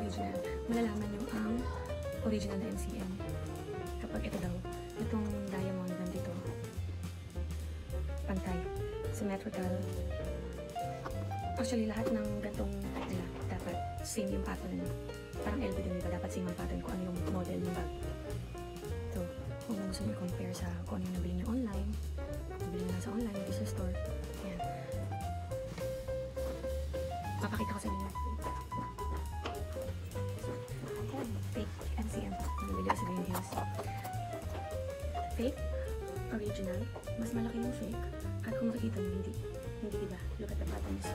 original, malalaman nyo ang original na MCM. Kapag ito daw, itong diamond nandito, pantay, symmetrical. Actually, lahat ng gantong nila, dapat same yung pattern. Parang LV din, diba? Dapat same ang pattern kung ano yung model ng bag. So, kung gusto nyo compare sa kung ano yung nabili nyo online, nabili nyo sa online, nabili sa store, yan. Papakita ko sa inyo. Fake MCM. Nabili ko sa Green Hills. Fake, original, mas malaki yung fake. At kung makikita nyo, hindi diba? Look at the patterns.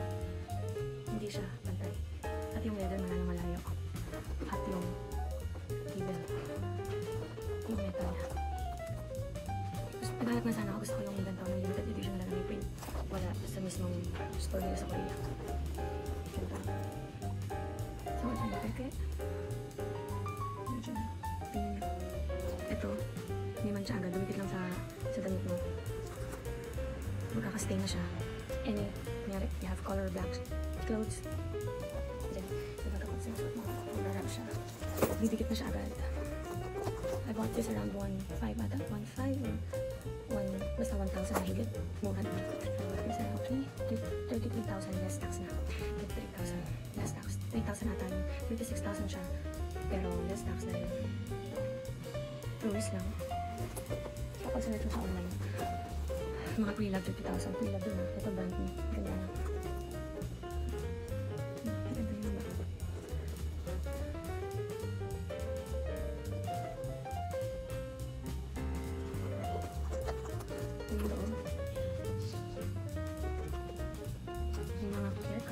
Hindi siya pantay. At yung leather malayo. At yung cable. Yung metal niya. Naghanap na sana ako. Gusto ko yung ganito ng limited edition na lang yung print. Wala sa mismong store nila sa Korea. Ganito. So, ito yung peke. Medyo na. Tingin nyo. Ito. Hindi man siya agad. Dumikit lang sa damit mo. Magkakastay na siya. And kunyari, you have color black clothes. Then, diba kapag sinusuot mo, mag-wrap siya. Didikit na siya agad. I bought this around 1.5 ata. 1.5 or basta 1,000 na higit. Mura na. I bought this around 33,000 less tax na. 33,000 less tax. 3,000 ata yun. 36,000 siya. Pero less tax na yun. Rules lang. Kapag sa online, mga pre-love 50,000. Pre-love doon na. Ito brand new.